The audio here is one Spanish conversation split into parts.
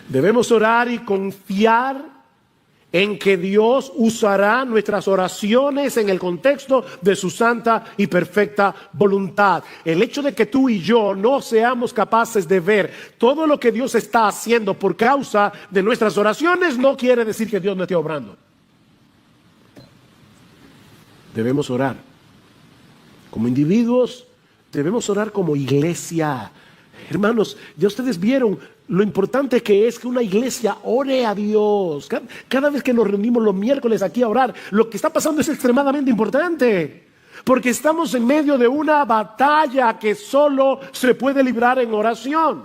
Debemos orar y confiar en que Dios usará nuestras oraciones en el contexto de su santa y perfecta voluntad. El hecho de que tú y yo no seamos capaces de ver todo lo que Dios está haciendo por causa de nuestras oraciones no quiere decir que Dios no esté obrando. Debemos orar como individuos, debemos orar como iglesia. Hermanos, ya ustedes vieron lo importante que es que una iglesia ore a Dios. Cada vez que nos reunimos los miércoles aquí a orar, lo que está pasando es extremadamente importante. Porque estamos en medio de una batalla que solo se puede librar en oración.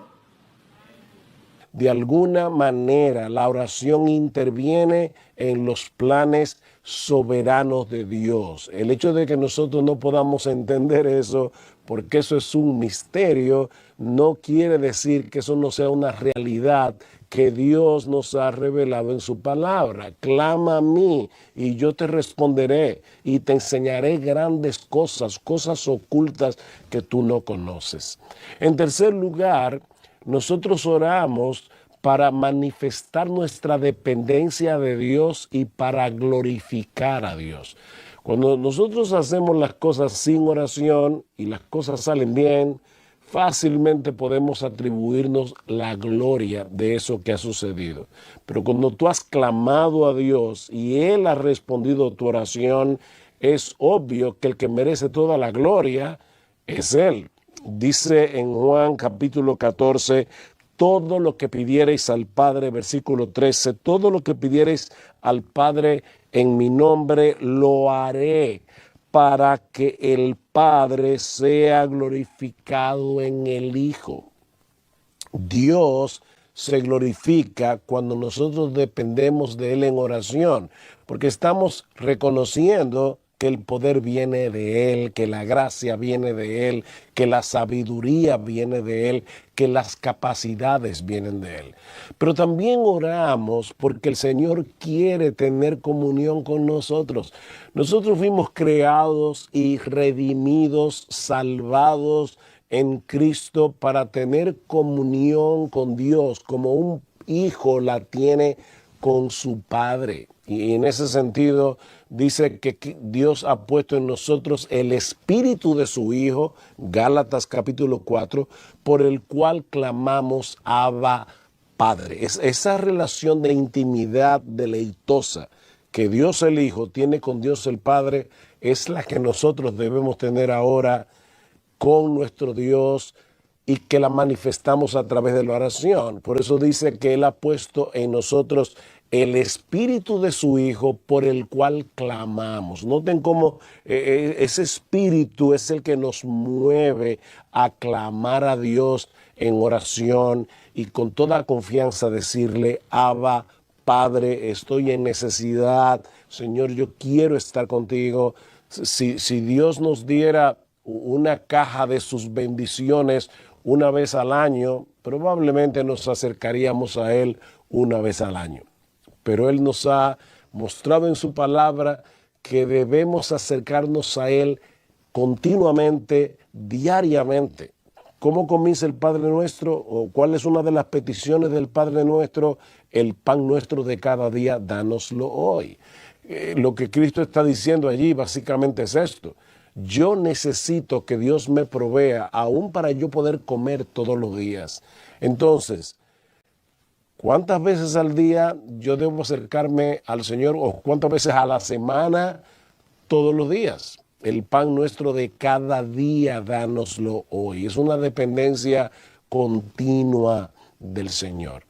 De alguna manera, la oración interviene en los planes soberanos de Dios. El hecho de que nosotros no podamos entender eso, porque eso es un misterio, no quiere decir que eso no sea una realidad que Dios nos ha revelado en su palabra. Clama a mí y yo te responderé y te enseñaré grandes cosas, cosas ocultas que tú no conoces. En tercer lugar, nosotros oramos para manifestar nuestra dependencia de Dios y para glorificar a Dios. Cuando nosotros hacemos las cosas sin oración y las cosas salen bien, fácilmente podemos atribuirnos la gloria de eso que ha sucedido. Pero cuando tú has clamado a Dios y Él ha respondido a tu oración, es obvio que el que merece toda la gloria es Él. Dice en Juan capítulo 14, todo lo que pidiereis al Padre, versículo 13, todo lo que pidiereis al Padre en mi nombre, lo haré para que el Padre sea glorificado en el Hijo. Dios se glorifica cuando nosotros dependemos de Él en oración, porque estamos reconociendo que el poder viene de Él, que la gracia viene de Él, que la sabiduría viene de Él, que las capacidades vienen de Él. Pero también oramos porque el Señor quiere tener comunión con nosotros. Nosotros fuimos creados y redimidos, salvados en Cristo para tener comunión con Dios, como un hijo la tiene con su Padre. Y en ese sentido dice que Dios ha puesto en nosotros el espíritu de su Hijo, Gálatas capítulo 4, por el cual clamamos Abba Padre. Es esa relación de intimidad deleitosa que Dios el Hijo tiene con Dios el Padre, es la que nosotros debemos tener ahora con nuestro Dios y que la manifestamos a través de la oración. Por eso dice que Él ha puesto en nosotros el espíritu de su Hijo por el cual clamamos. Noten cómo ese espíritu es el que nos mueve a clamar a Dios en oración y con toda confianza decirle, Abba, Padre, estoy en necesidad. Señor, yo quiero estar contigo. Si Dios nos diera una caja de sus bendiciones una vez al año, probablemente nos acercaríamos a Él una vez al año. Pero Él nos ha mostrado en su palabra que debemos acercarnos a Él continuamente, diariamente. ¿Cómo comienza el Padre Nuestro? ¿O cuál es una de las peticiones del Padre Nuestro? El pan nuestro de cada día, dánoslo hoy. Lo que Cristo está diciendo allí básicamente es esto. Yo necesito que Dios me provea, aún para yo poder comer todos los días. Entonces, ¿cuántas veces al día yo debo acercarme al Señor o cuántas veces a la semana? Todos los días. El pan nuestro de cada día, dánoslo hoy. Es una dependencia continua del Señor.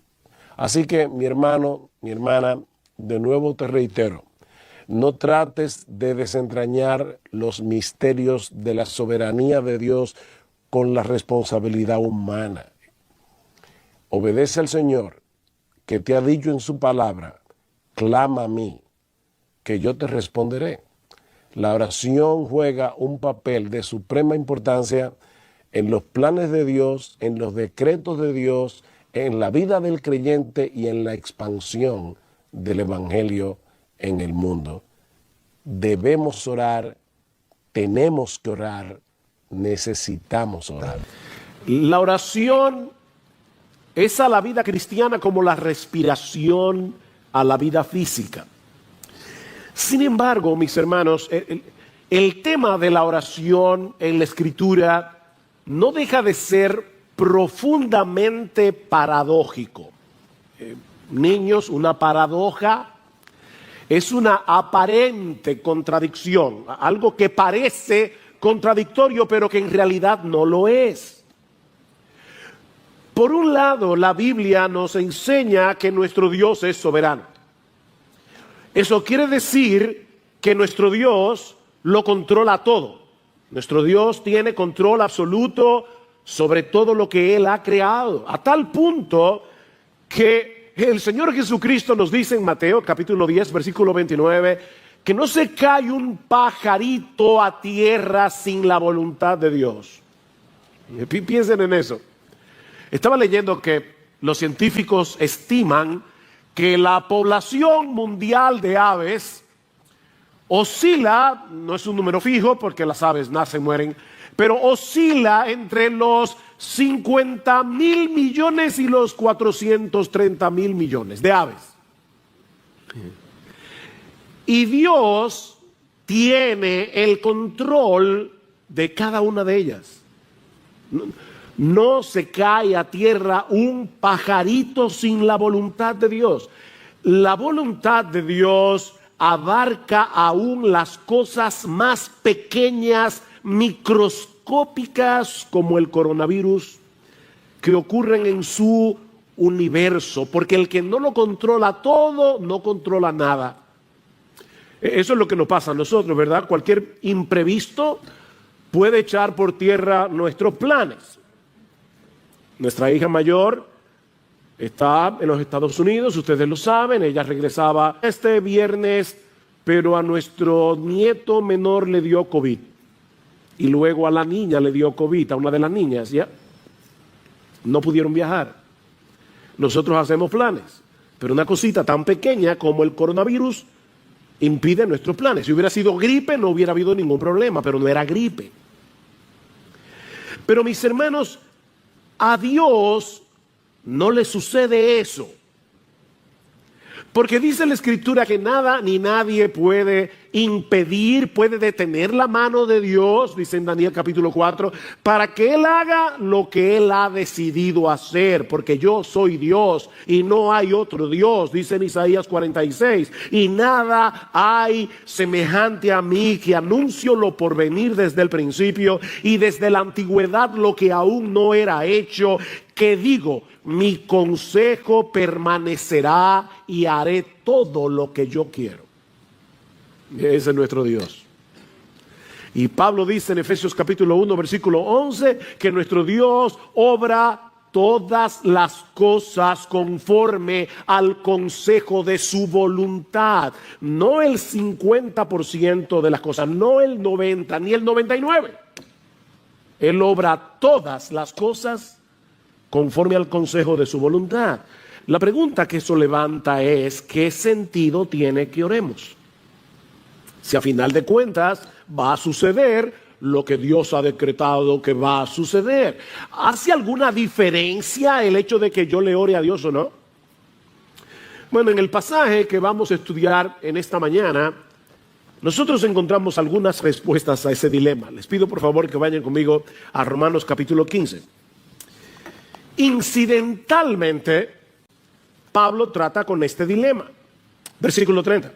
Así que, mi hermano, mi hermana, de nuevo te reitero, no trates de desentrañar los misterios de la soberanía de Dios con la responsabilidad humana. Obedece al Señor, que te ha dicho en su palabra, clama a mí, que yo te responderé. La oración juega un papel de suprema importancia en los planes de Dios, en los decretos de Dios, en la vida del creyente y en la expansión del Evangelio en el mundo. Debemos orar, tenemos que orar, necesitamos orar. La oración es a la vida cristiana como la respiración a la vida física. Sin embargo, mis hermanos, el tema de la oración en la Escritura no deja de ser profundamente paradójico. Niños, una paradoja es una aparente contradicción, algo que parece contradictorio, pero que en realidad no lo es. Por un lado, la Biblia nos enseña que nuestro Dios es soberano. Eso quiere decir que nuestro Dios lo controla todo. Nuestro Dios tiene control absoluto sobre todo lo que Él ha creado, a tal punto que el Señor Jesucristo nos dice en Mateo capítulo 10, versículo 29, que no se cae un pajarito a tierra sin la voluntad de Dios. Piensen en eso. Estaba leyendo que los científicos estiman que la población mundial de aves oscila, no es un número fijo porque las aves nacen, mueren, pero oscila entre los 50,000 millones y los 430,000 millones de aves. Y Dios tiene el control de cada una de ellas. No se cae a tierra un pajarito sin la voluntad de Dios. La voluntad de Dios abarca aún las cosas más pequeñas, microscópicas, como el coronavirus, que ocurren en su universo, porque el que no lo controla todo, no controla nada. Eso es lo que nos pasa a nosotros, ¿verdad? Cualquier imprevisto puede echar por tierra nuestros planes. Nuestra hija mayor está en los Estados Unidos, ustedes lo saben, ella regresaba este viernes, pero a nuestro nieto menor le dio COVID. Y luego a la niña le dio COVID, a una de las niñas, ¿ya? No pudieron viajar. Nosotros hacemos planes, pero una cosita tan pequeña como el coronavirus impide nuestros planes. Si hubiera sido gripe no hubiera habido ningún problema, pero no era gripe. Pero mis hermanos, a Dios no le sucede eso. Porque dice la Escritura que nada ni nadie puede impedir, puede detener la mano de Dios, dice en Daniel capítulo 4, para que Él haga lo que Él ha decidido hacer, porque yo soy Dios y no hay otro Dios, dice en Isaías 46, y nada hay semejante a mí, que anuncio lo por venir desde el principio y desde la antigüedad lo que aún no era hecho, que digo, mi consejo permanecerá y haré todo lo que yo quiero. Ese es nuestro Dios. Y Pablo dice en Efesios capítulo 1 versículo 11 que nuestro Dios obra todas las cosas conforme al consejo de su voluntad. No el 50% de las cosas, no el 90 ni el 99. Él obra todas las cosas conforme al consejo de su voluntad. La pregunta que eso levanta es, ¿qué sentido tiene que oremos? Si a final de cuentas va a suceder lo que Dios ha decretado que va a suceder. ¿Hace alguna diferencia el hecho de que yo le ore a Dios o no? Bueno, en el pasaje que vamos a estudiar en esta mañana, nosotros encontramos algunas respuestas a ese dilema. Les pido por favor que vayan conmigo a Romanos capítulo 15. Incidentalmente, Pablo trata con este dilema. Versículo 30.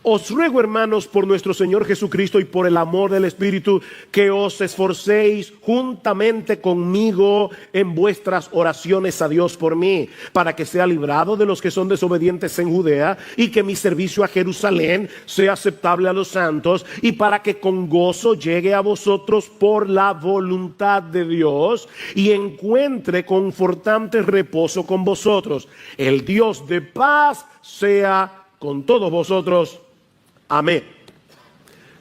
Os ruego, hermanos, por nuestro Señor Jesucristo y por el amor del Espíritu, que os esforcéis juntamente conmigo en vuestras oraciones a Dios por mí, para que sea librado de los que son desobedientes en Judea, y que mi servicio a Jerusalén sea aceptable a los santos, y para que con gozo llegue a vosotros por la voluntad de Dios, y encuentre confortante reposo con vosotros. El Dios de paz sea con todos vosotros. Amén.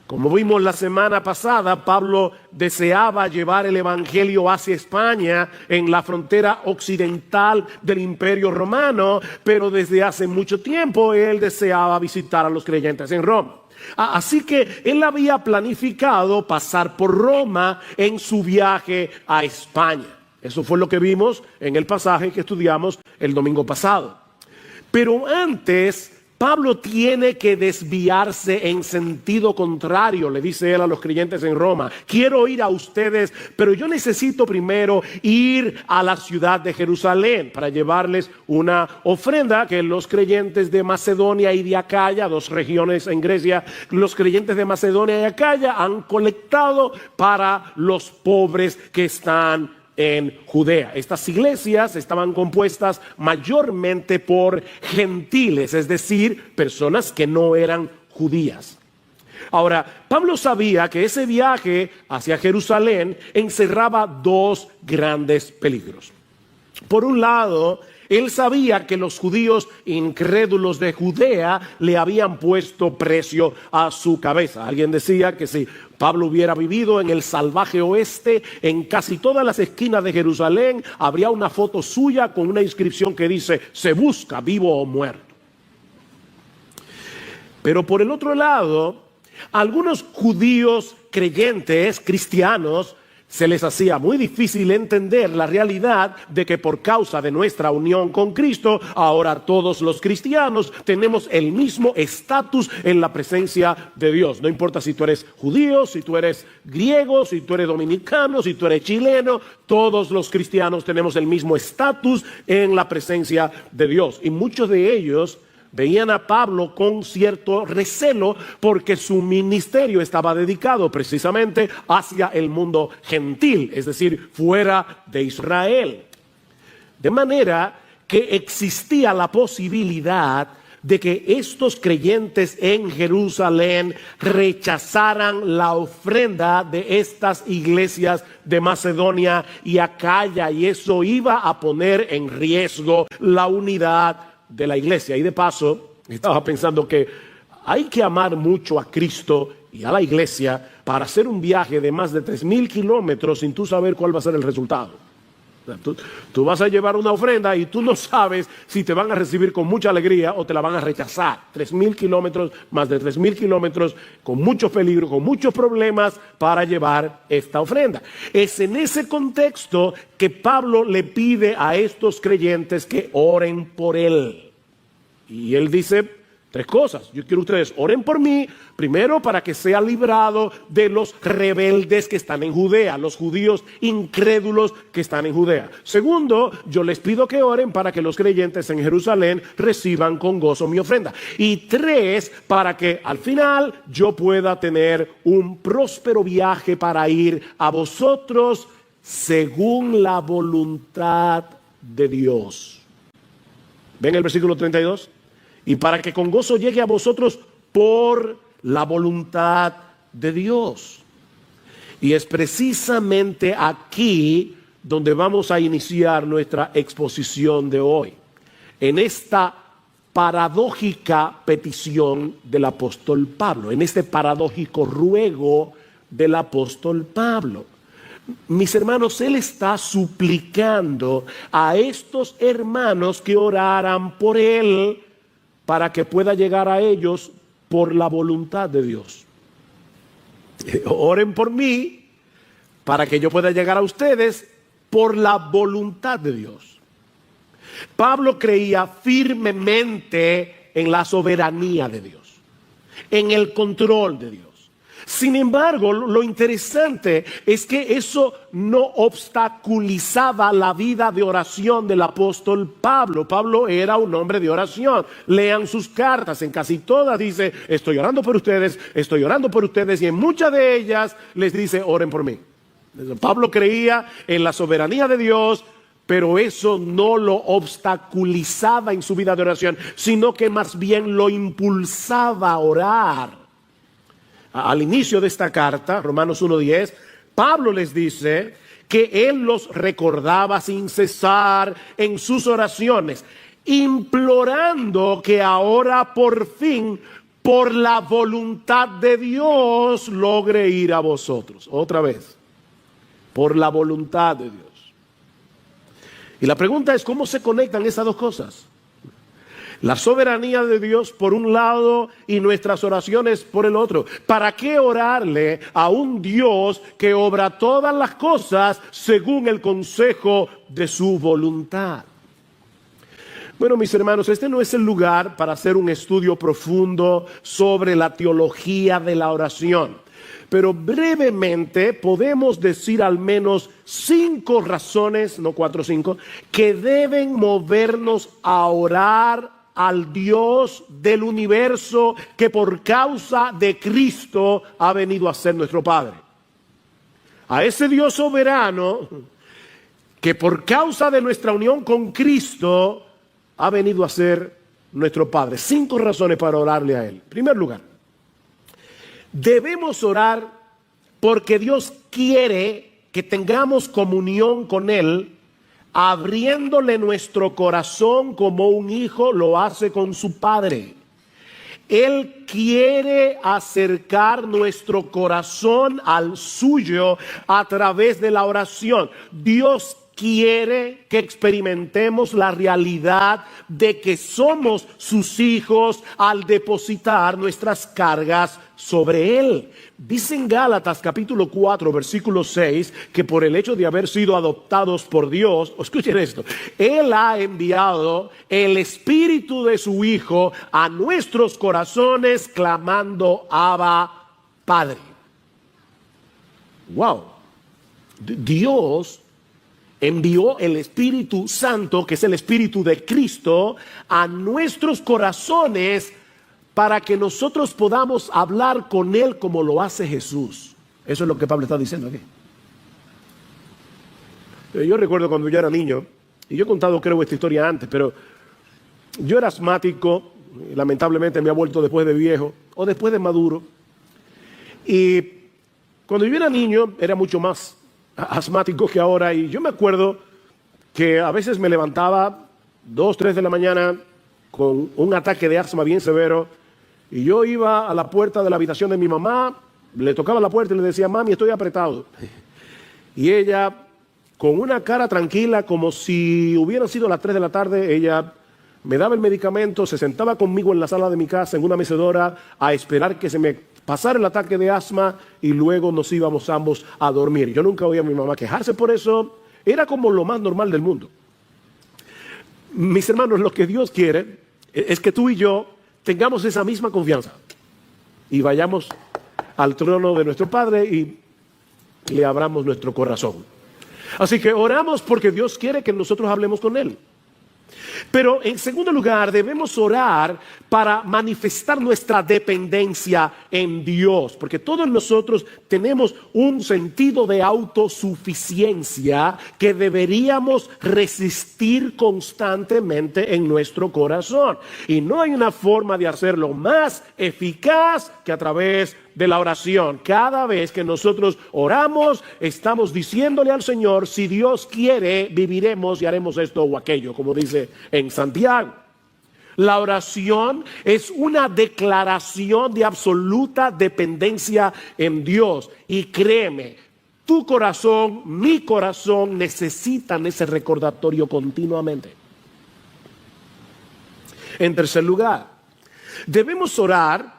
Como vimos la semana pasada, Pablo deseaba llevar el evangelio hacia España, en la frontera occidental del Imperio Romano, pero desde hace mucho tiempo él deseaba visitar a los creyentes en Roma. Así que él había planificado pasar por Roma en su viaje a España. Eso fue lo que vimos en el pasaje que estudiamos el domingo pasado. Pero antes, Pablo tiene que desviarse en sentido contrario, le dice él a los creyentes en Roma. Quiero ir a ustedes, pero yo necesito primero ir a la ciudad de Jerusalén para llevarles una ofrenda que los creyentes de Macedonia y de Acaya, dos regiones en Grecia, los creyentes de Macedonia y Acaya han colectado para los pobres que están en Judea. Estas iglesias estaban compuestas mayormente por gentiles, es decir, personas que no eran judías. Ahora, Pablo sabía que ese viaje hacia Jerusalén encerraba dos grandes peligros. Por un lado, él sabía que los judíos incrédulos de Judea le habían puesto precio a su cabeza. Alguien decía que si Pablo hubiera vivido en el salvaje oeste, en casi todas las esquinas de Jerusalén habría una foto suya con una inscripción que dice: se busca vivo o muerto. Pero por el otro lado, algunos judíos creyentes, cristianos, se les hacía muy difícil entender la realidad de que por causa de nuestra unión con Cristo, ahora todos los cristianos tenemos el mismo estatus en la presencia de Dios. No importa si tú eres judío, si tú eres griego, si tú eres dominicano, si tú eres chileno, todos los cristianos tenemos el mismo estatus en la presencia de Dios. Y muchos de ellos veían a Pablo con cierto recelo porque su ministerio estaba dedicado precisamente hacia el mundo gentil, es decir, fuera de Israel. De manera que existía la posibilidad de que estos creyentes en Jerusalén rechazaran la ofrenda de estas iglesias de Macedonia y Acaya, y eso iba a poner en riesgo la unidad de la iglesia. Y de paso, estaba pensando que hay que amar mucho a Cristo y a la iglesia para hacer un viaje de más de 3,000 kilómetros sin tú saber cuál va a ser el resultado. O sea, tú vas a llevar una ofrenda y tú no sabes si te van a recibir con mucha alegría o te la van a rechazar. 3,000 kilómetros, más de 3,000 kilómetros, con muchos peligros, con muchos problemas para llevar esta ofrenda. Es en ese contexto que Pablo le pide a estos creyentes que oren por él. Y él dice 3 cosas. Yo quiero que ustedes oren por mí, primero para que sea librado de los rebeldes que están en Judea, los judíos incrédulos que están en Judea. Segundo, yo les pido que oren para que los creyentes en Jerusalén reciban con gozo mi ofrenda. Y 3, para que al final yo pueda tener un próspero viaje para ir a vosotros según la voluntad de Dios. ¿Ven el versículo 32? Y para que con gozo llegue a vosotros por la voluntad de Dios. Y es precisamente aquí donde vamos a iniciar nuestra exposición de hoy. En esta paradójica petición del apóstol Pablo, en este paradójico ruego del apóstol Pablo. Mis hermanos, él está suplicando a estos hermanos que oraran por él para que pueda llegar a ellos por la voluntad de Dios. Oren por mí para que yo pueda llegar a ustedes por la voluntad de Dios. Pablo creía firmemente en la soberanía de Dios, en el control de Dios. Sin embargo, lo interesante es que eso no obstaculizaba la vida de oración del apóstol Pablo. Pablo era un hombre de oración. Lean sus cartas, en casi todas dice: estoy orando por ustedes, estoy orando por ustedes, y en muchas de ellas les dice: oren por mí. Pablo creía en la soberanía de Dios, pero eso no lo obstaculizaba en su vida de oración, sino que más bien lo impulsaba a orar. Al inicio de esta carta, Romanos 1:10, Pablo les dice que él los recordaba sin cesar en sus oraciones, implorando que ahora por fin, por la voluntad de Dios, logre ir a vosotros. Otra vez, por la voluntad de Dios. Y la pregunta es: ¿cómo se conectan esas dos cosas? La soberanía de Dios por un lado y nuestras oraciones por el otro. ¿Para qué orarle a un Dios que obra todas las cosas según el consejo de su voluntad? Bueno, mis hermanos, este no es el lugar para hacer un estudio profundo sobre la teología de la oración. Pero brevemente podemos decir al menos 5 razones, no 4 o 5, que deben movernos a orar al Dios del universo que por causa de Cristo ha venido a ser nuestro Padre. A ese Dios soberano que por causa de nuestra unión con Cristo ha venido a ser nuestro Padre. 5 razones para orarle a Él. En primer lugar, debemos orar porque Dios quiere que tengamos comunión con Él, abriéndole nuestro corazón como un hijo lo hace con su padre. Él quiere acercar nuestro corazón al suyo a través de la oración. Dios quiere que experimentemos la realidad de que somos sus hijos al depositar nuestras cargas sobre Él. Dice en Gálatas capítulo 4 versículo 6 que por el hecho de haber sido adoptados por Dios, escuchen esto, Él ha enviado el Espíritu de su Hijo a nuestros corazones clamando Abba, Padre. Wow. Dios envió el Espíritu Santo, que es el Espíritu de Cristo, a nuestros corazones para que nosotros podamos hablar con Él como lo hace Jesús. Eso es lo que Pablo está diciendo aquí. Yo recuerdo cuando yo era niño, y yo he contado creo esta historia antes, pero yo era asmático, lamentablemente me ha vuelto después de viejo, o después de maduro. Y cuando yo era niño era mucho más asmático que ahora, y yo me acuerdo que a veces me levantaba 2, 3 de la mañana con un ataque de asma bien severo, y yo iba a la puerta de la habitación de mi mamá, le tocaba la puerta y le decía, mami, estoy apretado. Y ella, con una cara tranquila, como si hubieran sido las 3 de la tarde, ella me daba el medicamento, se sentaba conmigo en la sala de mi casa, en una mecedora, a esperar que se me pasara el ataque de asma, y luego nos íbamos ambos a dormir. Yo nunca oía a mi mamá quejarse por eso, era como lo más normal del mundo. Mis hermanos, lo que Dios quiere es que tú y yo tengamos esa misma confianza y vayamos al trono de nuestro Padre y le abramos nuestro corazón. Así que oramos porque Dios quiere que nosotros hablemos con Él. Pero en segundo lugar, debemos orar para manifestar nuestra dependencia en Dios, porque todos nosotros tenemos un sentido de autosuficiencia que deberíamos resistir constantemente en nuestro corazón. Y no hay una forma de hacerlo más eficaz que a través de la oración. Cada vez que nosotros oramos, estamos diciéndole al Señor, si Dios quiere, viviremos y haremos esto o aquello, como dice en Santiago. La oración es una declaración de absoluta dependencia en Dios. Y créeme, tu corazón, mi corazón necesitan ese recordatorio continuamente. En tercer lugar, debemos orar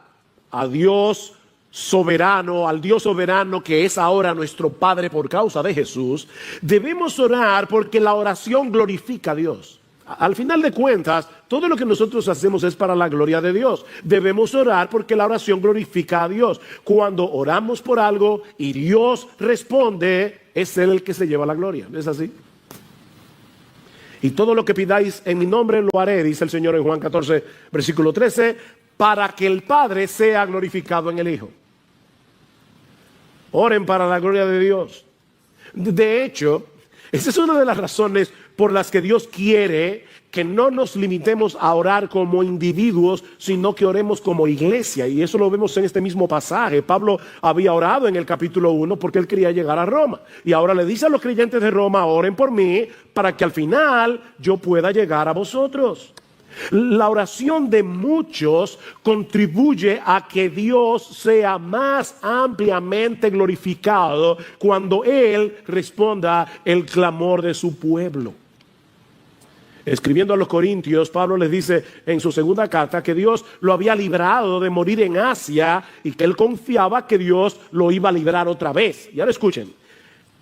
a Dios soberano, al Dios soberano que es ahora nuestro Padre por causa de Jesús. Debemos orar porque la oración glorifica a Dios. Al final de cuentas, todo lo que nosotros hacemos es para la gloria de Dios. Debemos orar porque la oración glorifica a Dios. Cuando oramos por algo y Dios responde, es Él el que se lleva la gloria. ¿Es así? Y todo lo que pidáis en mi nombre lo haré, dice el Señor en Juan 14, versículo 13, para que el Padre sea glorificado en el Hijo. Oren para la gloria de Dios. De hecho, esa es una de las razones por las que Dios quiere que no nos limitemos a orar como individuos, sino que oremos como iglesia. Y eso lo vemos en este mismo pasaje. Pablo había orado en el capítulo 1 porque él quería llegar a Roma. Y ahora le dice a los creyentes de Roma, oren por mí para que al final yo pueda llegar a vosotros. La oración de muchos contribuye a que Dios sea más ampliamente glorificado cuando Él responda el clamor de su pueblo. Escribiendo a los Corintios, Pablo les dice en su segunda carta que Dios lo había librado de morir en Asia y que él confiaba que Dios lo iba a librar otra vez. Y ahora escuchen,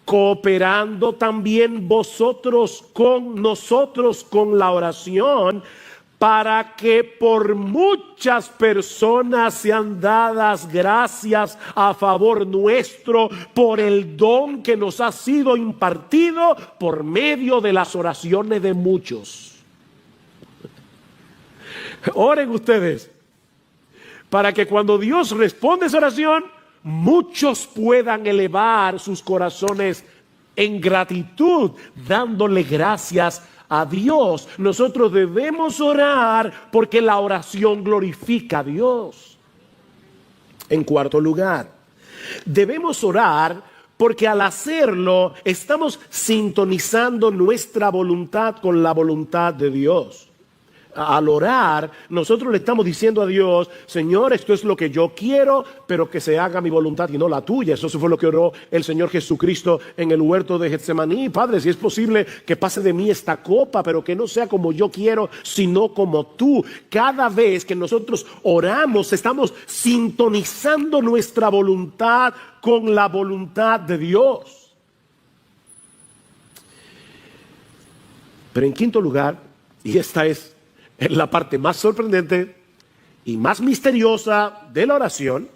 cooperando también vosotros con nosotros con la oración, para que por muchas personas sean dadas gracias a favor nuestro por el don que nos ha sido impartido por medio de las oraciones de muchos. Oren ustedes para que cuando Dios responde esa oración, muchos puedan elevar sus corazones en gratitud, dándole gracias a Dios. Nosotros debemos orar porque la oración glorifica a Dios. En cuarto lugar, debemos orar porque al hacerlo estamos sintonizando nuestra voluntad con la voluntad de Dios. Al orar, nosotros le estamos diciendo a Dios: Señor, esto es lo que yo quiero, pero que se haga mi voluntad y no la tuya. Eso fue lo que oró el Señor Jesucristo en el huerto de Getsemaní. Padre, si es posible que pase de mí esta copa, pero que no sea como yo quiero, sino como tú. Cada vez que nosotros oramos, estamos sintonizando nuestra voluntad con la voluntad de Dios. Pero en quinto lugar, y esta es la parte más sorprendente y más misteriosa de la oración,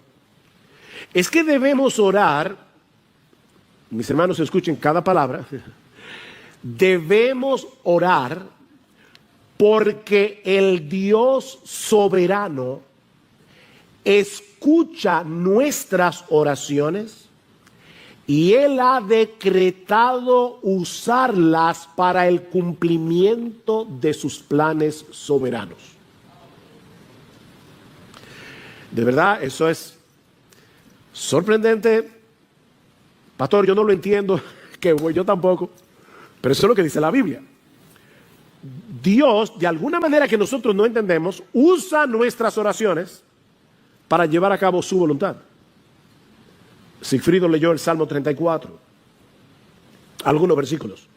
es que debemos orar, mis hermanos escuchen cada palabra, debemos orar porque el Dios soberano escucha nuestras oraciones y Él ha decretado usarlas para el cumplimiento de sus planes soberanos. De verdad, eso es sorprendente. Pastor, yo no lo entiendo, que yo tampoco, pero eso es lo que dice la Biblia. Dios, de alguna manera que nosotros no entendemos, usa nuestras oraciones para llevar a cabo su voluntad. Sigfrido leyó el Salmo 34, algunos versículos.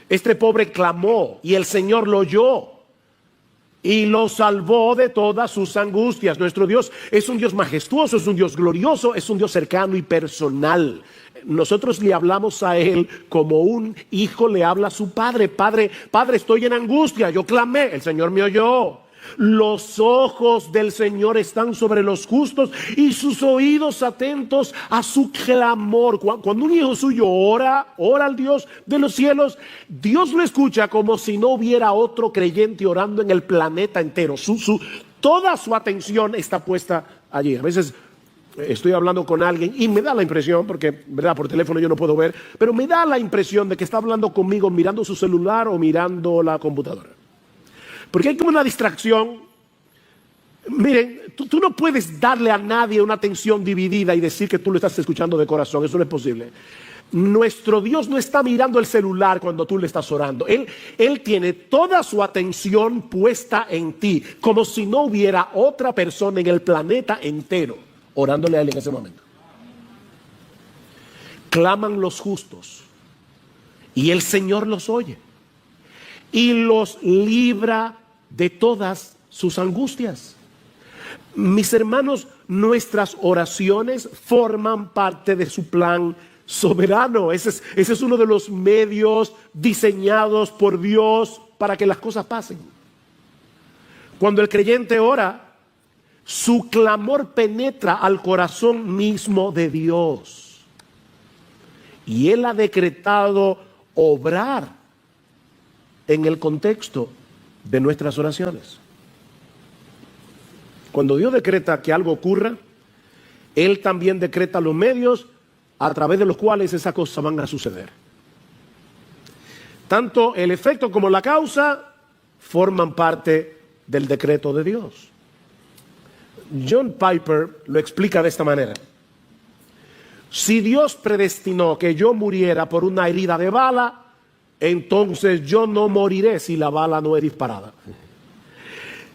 Este pobre clamó y el Señor lo oyó y lo salvó de todas sus angustias. Nuestro Dios es un Dios majestuoso, es un Dios glorioso, es un Dios cercano y personal. Nosotros le hablamos a Él como un hijo le habla a su padre. Padre, estoy en angustia, yo clamé, el Señor me oyó. Los ojos del Señor están sobre los justos y sus oídos atentos a su clamor. Cuando un hijo suyo ora al Dios de los cielos, Dios lo escucha como si no hubiera otro creyente orando en el planeta entero. Toda su atención está puesta allí. A veces estoy hablando con alguien y me da la impresión, porque verdad, por teléfono yo no puedo ver, pero me da la impresión de que está hablando conmigo mirando su celular o mirando la computadora. Porque hay como una distracción. Miren, tú no puedes darle a nadie una atención dividida y decir que tú lo estás escuchando de corazón. Eso no es posible. Nuestro Dios no está mirando el celular cuando tú le estás orando. Él tiene toda su atención puesta en ti, como si no hubiera otra persona en el planeta entero orándole a Él en ese momento. Claman los justos y el Señor los oye y los libra de todas sus angustias. Mis hermanos, nuestras oraciones forman parte de su plan soberano. Ese es uno de los medios diseñados por Dios para que las cosas pasen. Cuando el creyente ora, su clamor penetra al corazón mismo de Dios. Y Él ha decretado obrar en el contexto de nuestras oraciones. Cuando Dios decreta que algo ocurra, Él también decreta los medios a través de los cuales esas cosas van a suceder. Tanto el efecto como la causa forman parte del decreto de Dios. John Piper lo explica de esta manera: si Dios predestinó que yo muriera por una herida de bala, entonces yo no moriré si la bala no es disparada.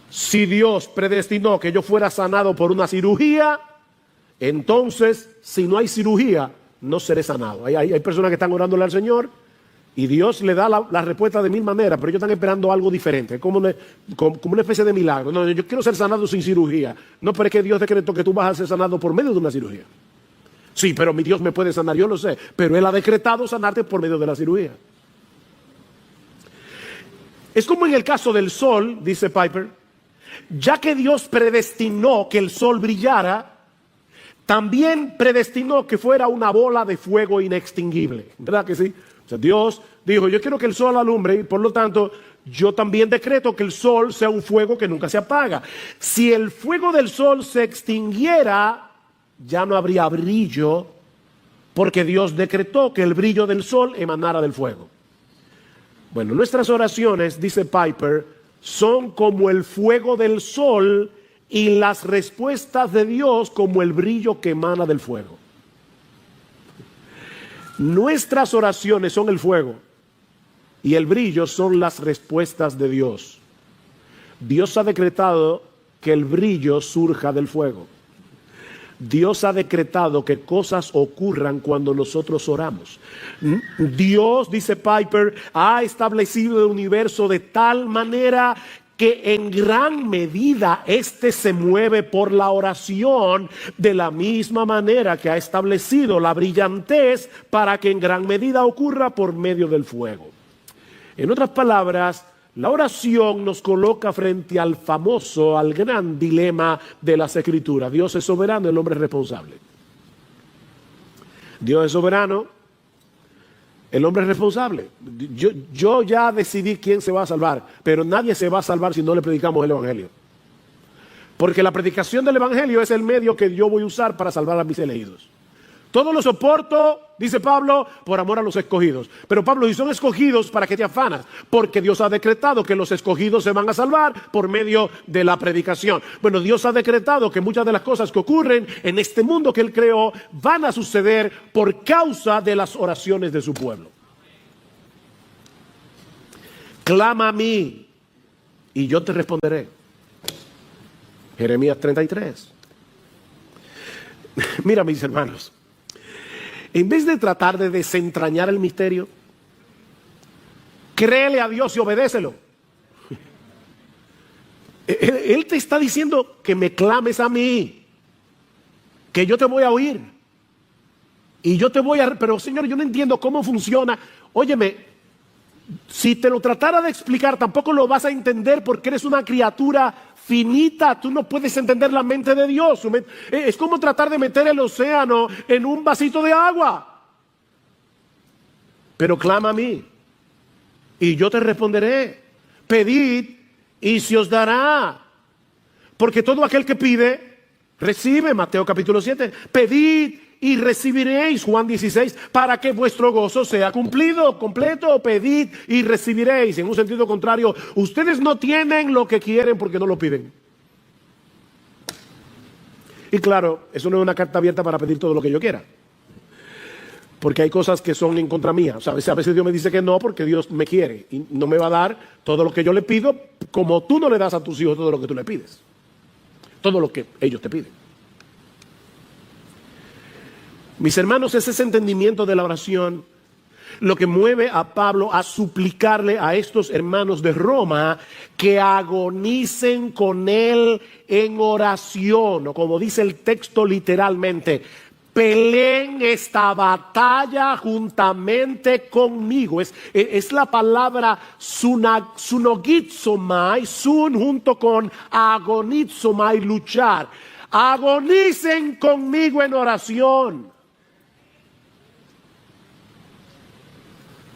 Si Dios predestinó que yo fuera sanado por una cirugía, entonces si no hay cirugía, no seré sanado. Hay personas que están orándole al Señor Y Dios le da la respuesta de 1000 maneras, pero ellos están esperando algo diferente, como una especie de milagro. No, yo quiero ser sanado sin cirugía. No, pero es que Dios decretó que tú vas a ser sanado por medio de una cirugía. Sí, pero mi Dios me puede sanar, yo lo sé, pero Él ha decretado sanarte por medio de la cirugía. Es como en el caso del sol, dice Piper, ya que Dios predestinó que el sol brillara, también predestinó que fuera una bola de fuego inextinguible. ¿Verdad que sí? O sea, Dios dijo, yo quiero que el sol alumbre y por lo tanto yo también decreto que el sol sea un fuego que nunca se apaga. Si el fuego del sol se extinguiera, ya no habría brillo, porque Dios decretó que el brillo del sol emanara del fuego. Bueno, nuestras oraciones, dice Piper, son como el fuego del sol y las respuestas de Dios como el brillo que emana del fuego. Nuestras oraciones son el fuego y el brillo son las respuestas de Dios. Dios ha decretado que el brillo surja del fuego. Dios ha decretado que cosas ocurran cuando nosotros oramos. Dios, dice Piper, ha establecido el universo de tal manera que en gran medida éste se mueve por la oración, de la misma manera que ha establecido la brillantez para que en gran medida ocurra por medio del fuego. En otras palabras, la oración nos coloca frente al famoso, al gran dilema de las Escrituras. Dios es soberano, el hombre es responsable. Dios es soberano, el hombre es responsable. Yo ya decidí quién se va a salvar, pero nadie se va a salvar si no le predicamos el Evangelio. Porque la predicación del Evangelio es el medio que yo voy a usar para salvar a mis elegidos. Todo lo soporto, dice Pablo, por amor a los escogidos. Pero Pablo, si son escogidos, ¿para qué te afanas? Porque Dios ha decretado que los escogidos se van a salvar por medio de la predicación. Bueno, Dios ha decretado que muchas de las cosas que ocurren en este mundo que Él creó van a suceder por causa de las oraciones de su pueblo. Clama a mí y yo te responderé. Jeremías 33. Mira, mis hermanos, en vez de tratar de desentrañar el misterio, créele a Dios y obedécelo. Él te está diciendo que me clames a mí, que yo te voy a oír. Y yo te voy a... Pero Señor, yo no entiendo cómo funciona. Óyeme, si te lo tratara de explicar, tampoco lo vas a entender porque eres una criatura finita. Tú no puedes entender la mente de Dios. Es como tratar de meter el océano en un vasito de agua. Pero clama a mí y yo te responderé. Pedid y se os dará. Porque todo aquel que pide, recibe. Mateo capítulo 7. Pedid y recibiréis, Juan 16, para que vuestro gozo sea cumplido, completo. Pedid y recibiréis. En un sentido contrario, ustedes no tienen lo que quieren porque no lo piden. Y claro, eso no es una carta abierta para pedir todo lo que yo quiera, porque hay cosas que son en contra mía. O sea, a veces Dios me dice que no porque Dios me quiere y no me va a dar todo lo que yo le pido, como tú no le das a tus hijos todo lo que tú le pides, todo lo que ellos te piden. Mis hermanos, es ese entendimiento de la oración lo que mueve a Pablo a suplicarle a estos hermanos de Roma que agonicen con él en oración, o como dice el texto literalmente, peleen esta batalla juntamente conmigo. Es la palabra sunogizomai, sun junto con agonizomai, luchar. Agonicen conmigo en oración.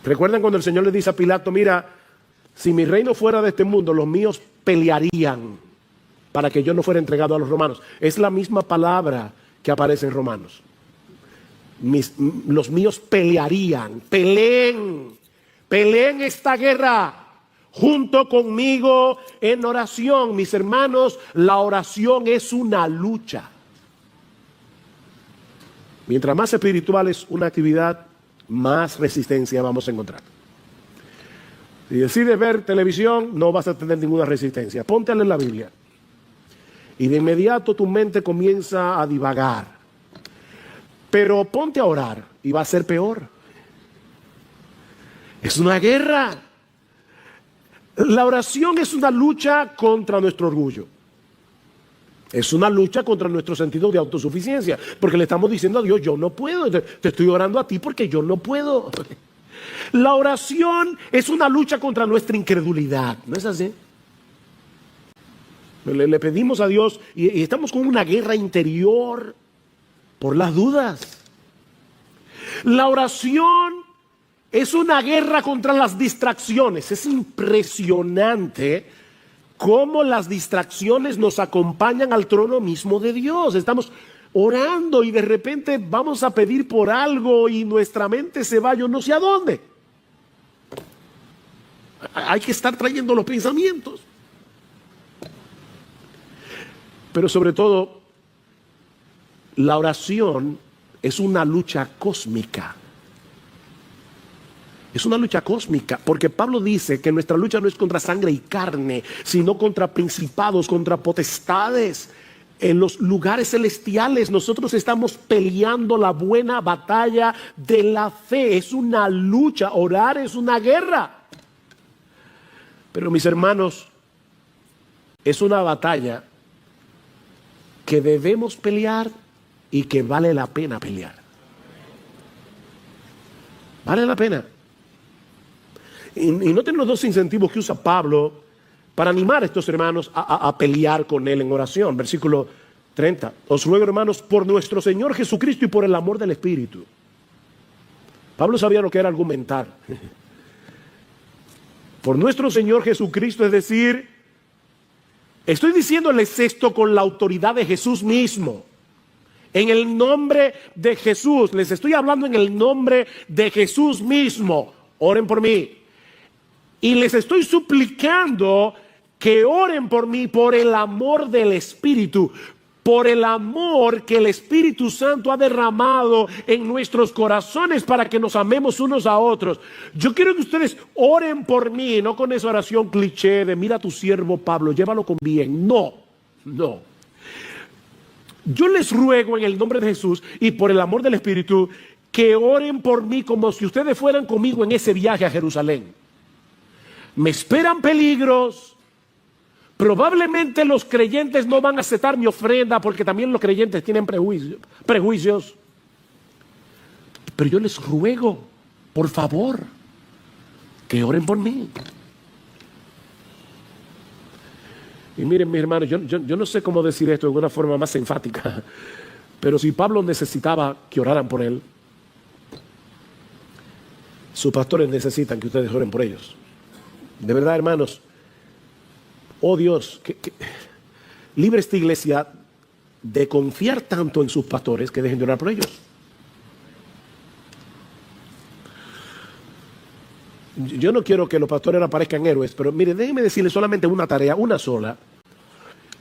¿Recuerdan cuando el Señor le dice a Pilato, mira, si mi reino fuera de este mundo, los míos pelearían para que yo no fuera entregado a los romanos? Es la misma palabra que aparece en Romanos. Los míos pelearían, peleen esta guerra junto conmigo en oración. Mis hermanos, la oración es una lucha. Mientras más espiritual es una actividad, más resistencia vamos a encontrar. Si decides ver televisión, no vas a tener ninguna resistencia. Ponte a leer la Biblia y de inmediato tu mente comienza a divagar. Pero ponte a orar y va a ser peor. Es una guerra. La oración es una lucha contra nuestro orgullo. Es una lucha contra nuestro sentido de autosuficiencia. Porque le estamos diciendo a Dios, yo no puedo. Te estoy orando a ti porque yo no puedo. La oración es una lucha contra nuestra incredulidad. ¿No es así? Le pedimos a Dios y estamos con una guerra interior por las dudas. La oración es una guerra contra las distracciones. Es impresionante cómo las distracciones nos acompañan al trono mismo de Dios. Estamos orando y de repente vamos a pedir por algo y nuestra mente se va yo no sé a dónde. Hay que estar trayendo los pensamientos. Pero sobre todo, la oración es una lucha cósmica. Es una lucha cósmica, porque Pablo dice que nuestra lucha no es contra sangre y carne, sino contra principados, contra potestades. En los lugares celestiales nosotros estamos peleando la buena batalla de la fe. Es una lucha, orar es una guerra. Pero mis hermanos, es una batalla que debemos pelear y que vale la pena pelear. Vale la pena. Y noten los dos incentivos que usa Pablo para animar a estos hermanos a pelear con él en oración. Versículo 30. Os ruego, hermanos, por nuestro Señor Jesucristo y por el amor del Espíritu. Pablo sabía lo que era argumentar. Por nuestro Señor Jesucristo, es decir, estoy diciéndoles esto con la autoridad de Jesús mismo. En el nombre de Jesús. Les estoy hablando en el nombre de Jesús mismo. Oren por mí. Y les estoy suplicando que oren por mí por el amor del Espíritu, por el amor que el Espíritu Santo ha derramado en nuestros corazones para que nos amemos unos a otros. Yo quiero que ustedes oren por mí, no con esa oración cliché de mira a tu siervo Pablo, llévalo con bien. No, no. Yo les ruego en el nombre de Jesús y por el amor del Espíritu que oren por mí como si ustedes fueran conmigo en ese viaje a Jerusalén. Me esperan peligros. Probablemente los creyentes no van a aceptar mi ofrenda porque también los creyentes tienen prejuicios. Pero yo les ruego, por favor, que oren por mí. Y miren, mis hermanos, yo no sé cómo decir esto de una forma más enfática, pero si Pablo necesitaba que oraran por él, sus pastores necesitan que ustedes oren por ellos. De verdad, hermanos, oh Dios, que libre esta iglesia de confiar tanto en sus pastores que dejen de orar por ellos. Yo no quiero que los pastores aparezcan héroes, pero mire, déjenme decirles solamente una tarea, una sola.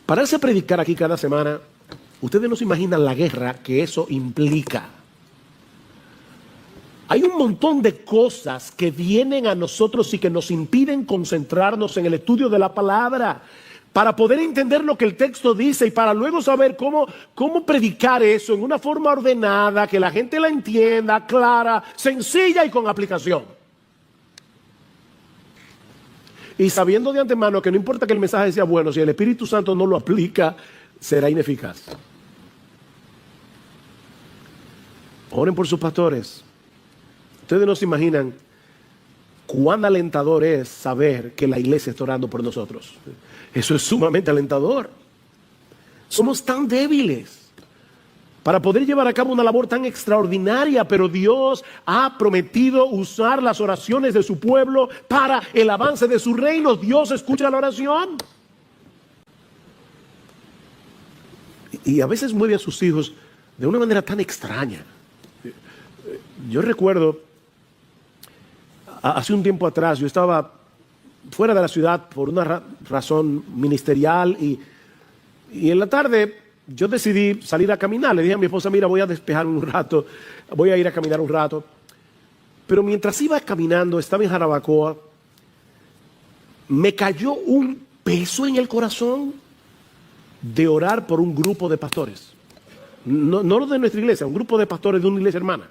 Pararse a predicar aquí cada semana, ustedes no se imaginan la guerra que eso implica. Hay un montón de cosas que vienen a nosotros y que nos impiden concentrarnos en el estudio de la palabra para poder entender lo que el texto dice y para luego saber cómo predicar eso en una forma ordenada, que la gente la entienda, clara, sencilla y con aplicación. Y sabiendo de antemano que no importa que el mensaje sea bueno, si el Espíritu Santo no lo aplica, será ineficaz. Oren por sus pastores. Ustedes no se imaginan cuán alentador es saber que la iglesia está orando por nosotros. Eso es sumamente alentador. Somos tan débiles para poder llevar a cabo una labor tan extraordinaria, pero Dios ha prometido usar las oraciones de su pueblo para el avance de su reino. Dios escucha la oración. Y a veces mueve a sus hijos de una manera tan extraña. Yo recuerdo, hace un tiempo atrás, yo estaba fuera de la ciudad por una razón ministerial y en la tarde yo decidí salir a caminar. Le dije a mi esposa, mira, voy a despejar un rato, voy a ir a caminar un rato. Pero mientras iba caminando, estaba en Jarabacoa, me cayó un peso en el corazón de orar por un grupo de pastores. No de nuestra iglesia, un grupo de pastores de una iglesia hermana.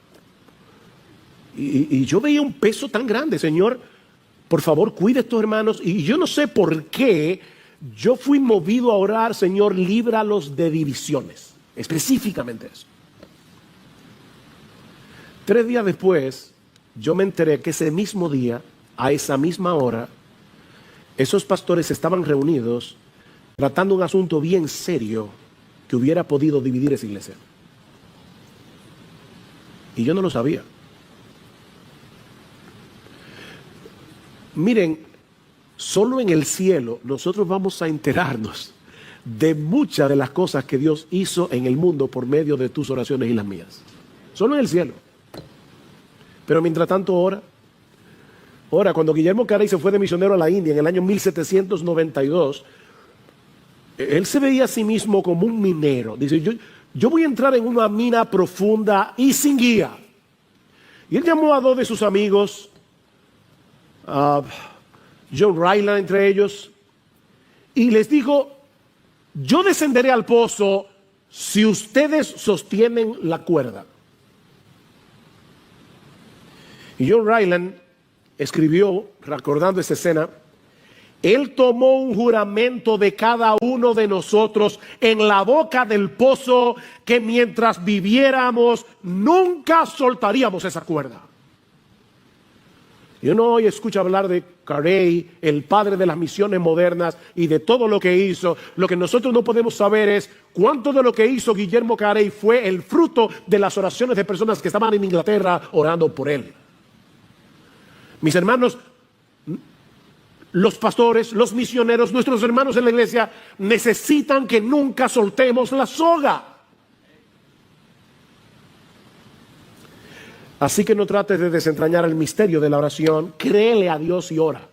Y yo veía un peso tan grande, Señor, por favor, cuide a estos hermanos. Y yo no sé por qué yo fui movido a orar, Señor, líbralos de divisiones. Específicamente eso. 3 días después, yo me enteré que ese mismo día, a esa misma hora, esos pastores estaban reunidos tratando un asunto bien serio que hubiera podido dividir esa iglesia. Y yo no lo sabía. Miren, solo en el cielo nosotros vamos a enterarnos de muchas de las cosas que Dios hizo en el mundo por medio de tus oraciones y las mías. Solo en el cielo. Pero mientras tanto, ora. Cuando Guillermo Carey se fue de misionero a la India en el año 1792, él se veía a sí mismo como un minero. Dice, yo voy a entrar en una mina profunda y sin guía. Y él llamó a 2 de sus amigos, John Ryland entre ellos, y les dijo, yo descenderé al pozo si ustedes sostienen la cuerda. Y John Ryland escribió, recordando esta escena, él tomó un juramento de cada uno de nosotros en la boca del pozo que mientras viviéramos nunca soltaríamos esa cuerda. Y uno hoy escucha hablar de Carey, el padre de las misiones modernas y de todo lo que hizo. Lo que nosotros no podemos saber es cuánto de lo que hizo Guillermo Carey fue el fruto de las oraciones de personas que estaban en Inglaterra orando por él. Mis hermanos, los pastores, los misioneros, nuestros hermanos en la iglesia necesitan que nunca soltemos la soga. Así que no trates de desentrañar el misterio de la oración. Créele a Dios y ora.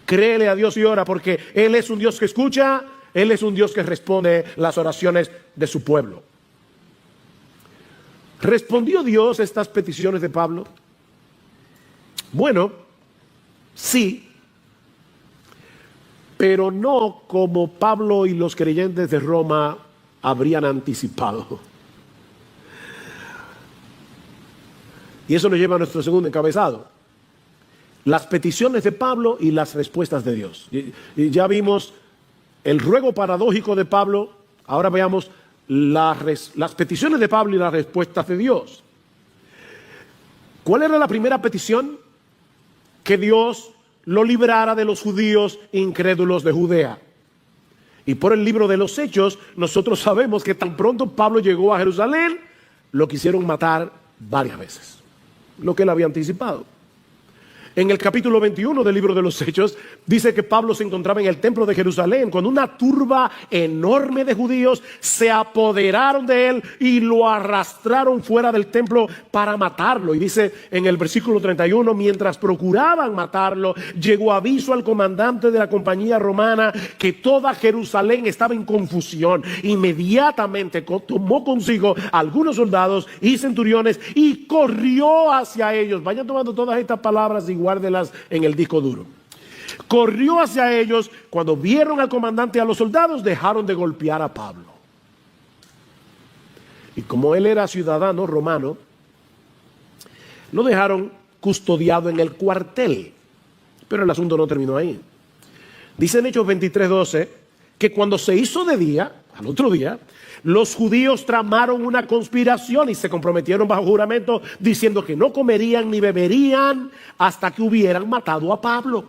Créele a Dios y ora, porque Él es un Dios que escucha, Él es un Dios que responde las oraciones de su pueblo. ¿Respondió Dios a estas peticiones de Pablo? Bueno, sí, pero no como Pablo y los creyentes de Roma habrían anticipado. Y eso nos lleva a nuestro segundo encabezado. Las peticiones de Pablo y las respuestas de Dios. Y ya vimos el ruego paradójico de Pablo. Ahora veamos las peticiones de Pablo y las respuestas de Dios. ¿Cuál era la primera petición? Que Dios lo librara de los judíos incrédulos de Judea. Y por el libro de los Hechos, nosotros sabemos que tan pronto Pablo llegó a Jerusalén, lo quisieron matar varias veces. Lo que él había anticipado. En el capítulo 21 del libro de los Hechos, dice que Pablo se encontraba en el templo de Jerusalén cuando una turba enorme de judíos se apoderaron de él y lo arrastraron fuera del templo para matarlo. Y dice en el versículo 31, mientras procuraban matarlo, llegó aviso al comandante de la compañía romana que toda Jerusalén estaba en confusión. Inmediatamente tomó consigo algunos soldados y centuriones y corrió hacia ellos. Vayan tomando todas estas palabras y guárdelas en el disco duro. Corrió hacia ellos. Cuando vieron al comandante y a los soldados, dejaron de golpear a Pablo. Y como él era ciudadano romano, lo dejaron custodiado en el cuartel. Pero el asunto no terminó ahí. Dice en Hechos 23:12 que cuando se hizo de día, al otro día, los judíos tramaron una conspiración y se comprometieron bajo juramento diciendo que no comerían ni beberían hasta que hubieran matado a Pablo.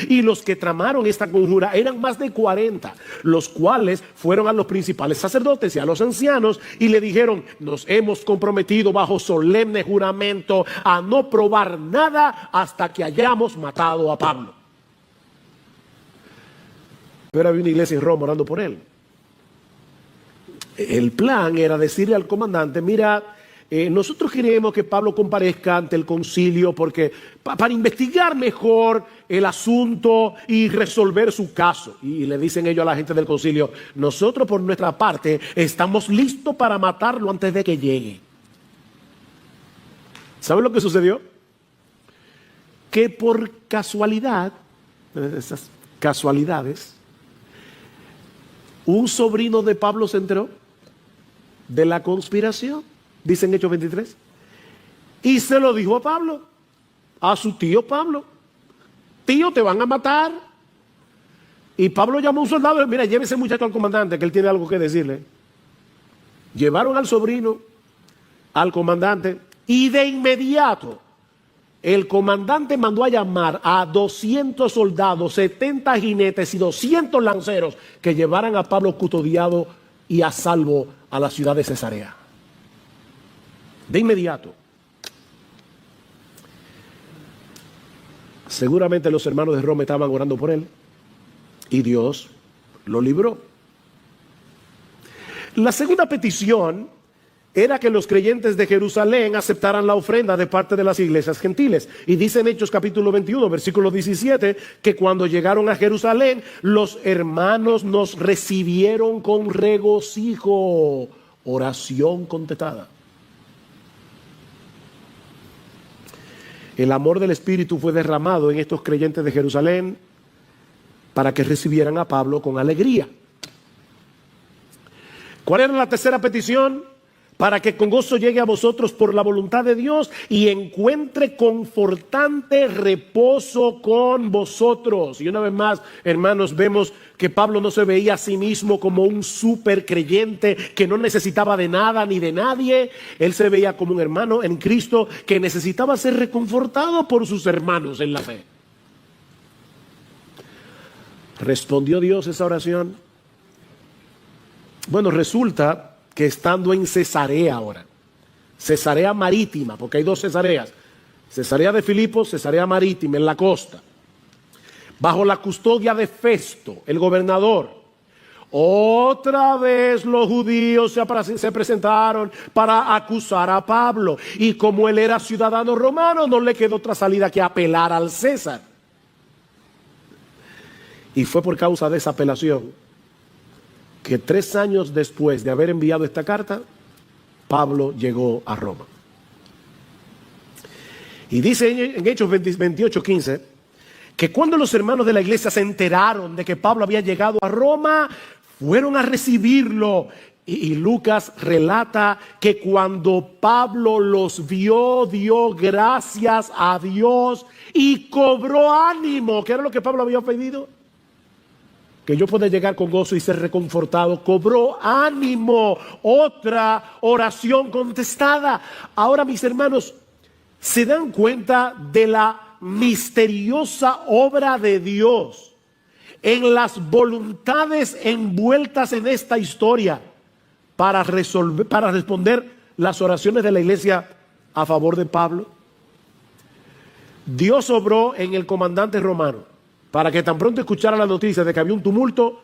Y los que tramaron esta conjura eran más de 40, los cuales fueron a los principales sacerdotes y a los ancianos y le dijeron: nos hemos comprometido bajo solemne juramento a no probar nada hasta que hayamos matado a Pablo. Pero había una iglesia en Roma orando por él. El plan era decirle al comandante: mira, nosotros queremos que Pablo comparezca ante el concilio porque para investigar mejor el asunto y resolver su caso. Y le dicen ellos a la gente del concilio: nosotros por nuestra parte estamos listos para matarlo antes de que llegue. ¿Saben lo que sucedió? Que por casualidad, esas casualidades, un sobrino de Pablo se enteró de la conspiración, dice en Hechos 23, Y se lo dijo a Pablo, a su tío Pablo. Tío, te van a matar. Y Pablo llamó a un soldado y dijo, mira, lleve ese muchacho al comandante, que él tiene algo que decirle. Llevaron al sobrino, al comandante, y de inmediato el comandante mandó a llamar a 200 soldados, 70 jinetes y 200 lanceros que llevaran a Pablo custodiado y a salvo a la ciudad de Cesarea. De inmediato. Seguramente los hermanos de Roma estaban orando por él y Dios lo libró. La segunda petición era que los creyentes de Jerusalén aceptaran la ofrenda de parte de las iglesias gentiles. Y dice en Hechos capítulo 21, versículo 17, que cuando llegaron a Jerusalén, los hermanos nos recibieron con regocijo. Oración contestada. El amor del Espíritu fue derramado en estos creyentes de Jerusalén para que recibieran a Pablo con alegría. ¿Cuál era la tercera petición? Para que con gozo llegue a vosotros por la voluntad de Dios y encuentre confortante reposo con vosotros. Y una vez más, hermanos, vemos que Pablo no se veía a sí mismo como un súper creyente que no necesitaba de nada ni de nadie. Él se veía como un hermano en Cristo que necesitaba ser reconfortado por sus hermanos en la fe. ¿Respondió Dios esa oración? Bueno, resulta que estando en Cesarea ahora, Cesarea Marítima, porque hay dos Cesareas, Cesarea de Filipos, Cesarea Marítima, en la costa, bajo la custodia de Festo, el gobernador. Otra vez los judíos se presentaron para acusar a Pablo, y como él era ciudadano romano, no le quedó otra salida que apelar al César. Y fue por causa de esa apelación que 3 años después de haber enviado esta carta, Pablo llegó a Roma. Y dice en Hechos 28:15 que cuando los hermanos de la iglesia se enteraron de que Pablo había llegado a Roma, fueron a recibirlo. Y Lucas relata que cuando Pablo los vio, dio gracias a Dios y cobró ánimo. ¿Qué era lo que Pablo había pedido? Que yo pueda llegar con gozo y ser reconfortado. Cobró ánimo. Otra oración contestada. Ahora, mis hermanos, ¿se dan cuenta de la misteriosa obra de Dios en las voluntades envueltas en esta historia para responder las oraciones de la iglesia a favor de Pablo? Dios obró en el comandante romano para que tan pronto escuchara la noticia de que había un tumulto,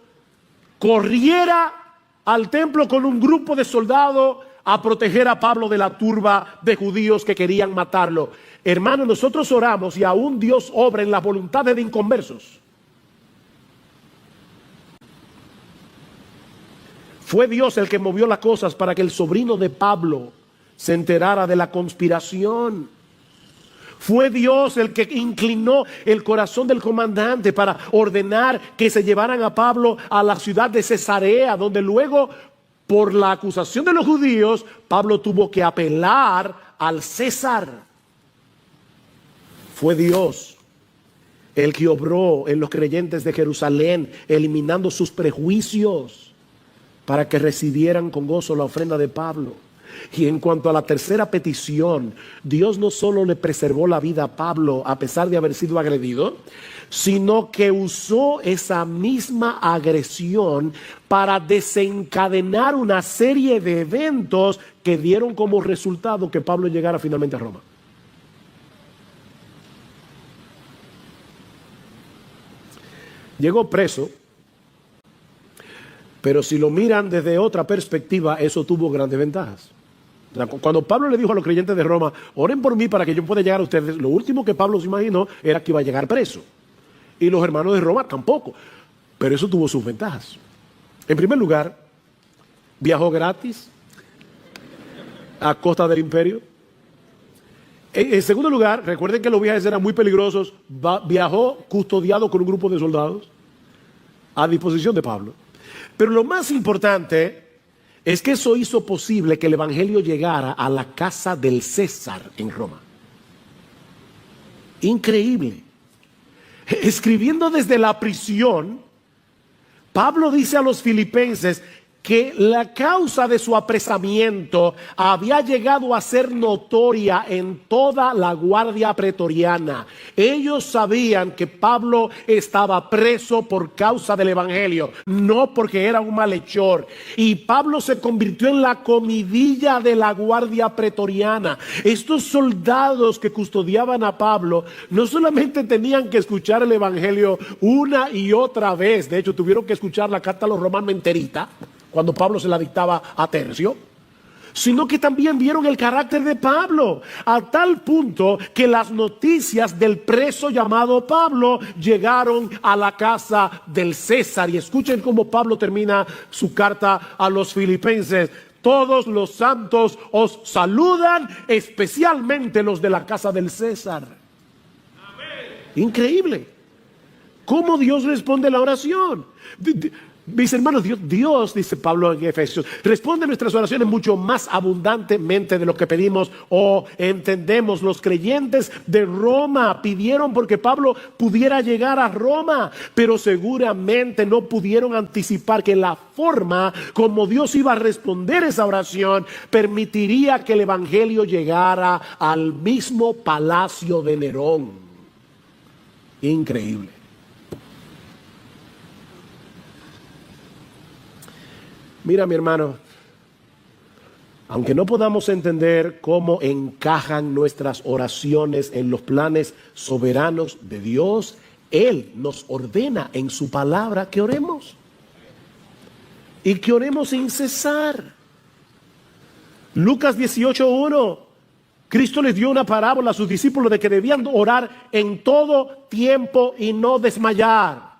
corriera al templo con un grupo de soldados a proteger a Pablo de la turba de judíos que querían matarlo. Hermanos, nosotros oramos y aún Dios obra en las voluntades de inconversos. Fue Dios el que movió las cosas para que el sobrino de Pablo se enterara de la conspiración. Fue Dios el que inclinó el corazón del comandante para ordenar que se llevaran a Pablo a la ciudad de Cesarea, donde luego, por la acusación de los judíos, Pablo tuvo que apelar al César. Fue Dios el que obró en los creyentes de Jerusalén, eliminando sus prejuicios para que recibieran con gozo la ofrenda de Pablo. Y en cuanto a la tercera petición, Dios no solo le preservó la vida a Pablo a pesar de haber sido agredido, sino que usó esa misma agresión para desencadenar una serie de eventos que dieron como resultado que Pablo llegara finalmente a Roma. Llegó preso, pero si lo miran desde otra perspectiva, eso tuvo grandes ventajas. Cuando Pablo le dijo a los creyentes de Roma, oren por mí para que yo pueda llegar a ustedes, lo último que Pablo se imaginó era que iba a llegar preso. Y los hermanos de Roma tampoco. Pero eso tuvo sus ventajas. En primer lugar, viajó gratis a costa del imperio. En segundo lugar, recuerden que los viajes eran muy peligrosos. Viajó custodiado con un grupo de soldados a disposición de Pablo. Pero lo más importante es que eso hizo posible que el evangelio llegara a la casa del César en Roma. Increíble. Escribiendo desde la prisión, Pablo dice a los filipenses que la causa de su apresamiento había llegado a ser notoria en toda la guardia pretoriana. Ellos sabían que Pablo estaba preso por causa del evangelio, no porque era un malhechor. Y Pablo se convirtió en la comidilla de la guardia pretoriana. Estos soldados que custodiaban a Pablo no solamente tenían que escuchar el evangelio una y otra vez, de hecho tuvieron que escuchar la carta a los romanos enterita, cuando Pablo se la dictaba a tercio, sino que también vieron el carácter de Pablo, a tal punto que las noticias del preso llamado Pablo llegaron a la casa del César. Y escuchen cómo Pablo termina su carta a los filipenses: todos los santos os saludan, especialmente los de la casa del César. Amén. Increíble cómo Dios responde la oración. Mis hermanos, Dios, dice Pablo en Efesios, responde nuestras oraciones mucho más abundantemente de lo que pedimos o entendemos. Los creyentes de Roma pidieron porque Pablo pudiera llegar a Roma, pero seguramente no pudieron anticipar que la forma como Dios iba a responder esa oración permitiría que el evangelio llegara al mismo palacio de Nerón. Increíble. Mira, mi hermano, aunque no podamos entender cómo encajan nuestras oraciones en los planes soberanos de Dios, Él nos ordena en su palabra que oremos. Y que oremos sin cesar. Lucas 18:1, Cristo les dio una parábola a sus discípulos de que debían orar en todo tiempo y no desmayar.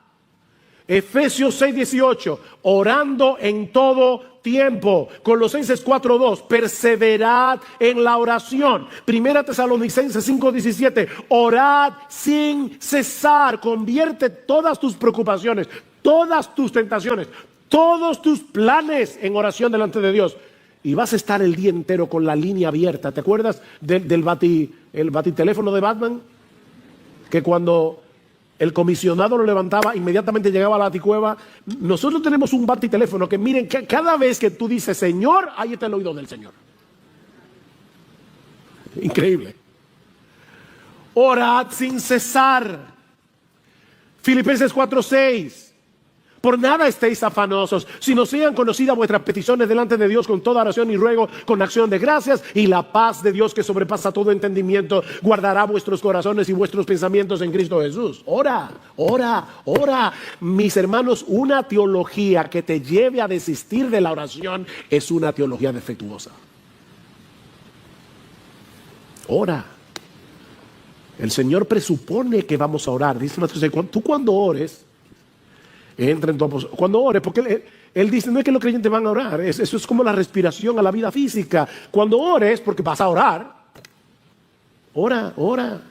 Efesios 6:18, orando en todo tiempo. Colosenses 4:2, perseverad en la oración. Primera Tesalonicenses 5:17, orad sin cesar. Convierte todas tus preocupaciones, todas tus tentaciones, todos tus planes en oración delante de Dios. Y vas a estar el día entero con la línea abierta. ¿Te acuerdas del batiteléfono de Batman? Que cuando el comisionado lo levantaba, inmediatamente llegaba a la baticueva. Nosotros tenemos un batiteléfono que, miren, cada vez que tú dices Señor, ahí está el oído del Señor. Increíble. Orad sin cesar. Filipenses 4:6. Por nada estéis afanosos, sino sean conocidas vuestras peticiones delante de Dios con toda oración y ruego, con acción de gracias, y la paz de Dios que sobrepasa todo entendimiento guardará vuestros corazones y vuestros pensamientos en Cristo Jesús. Ora, ora, ora. Mis hermanos, una teología que te lleve a desistir de la oración es una teología defectuosa. Ora. El Señor presupone que vamos a orar. Dice tú cuando ores, entra en tu, cuando ores, porque él dice, no es que los creyentes van a orar, eso es como la respiración a la vida física. Cuando ores, porque vas a orar, ora, ora.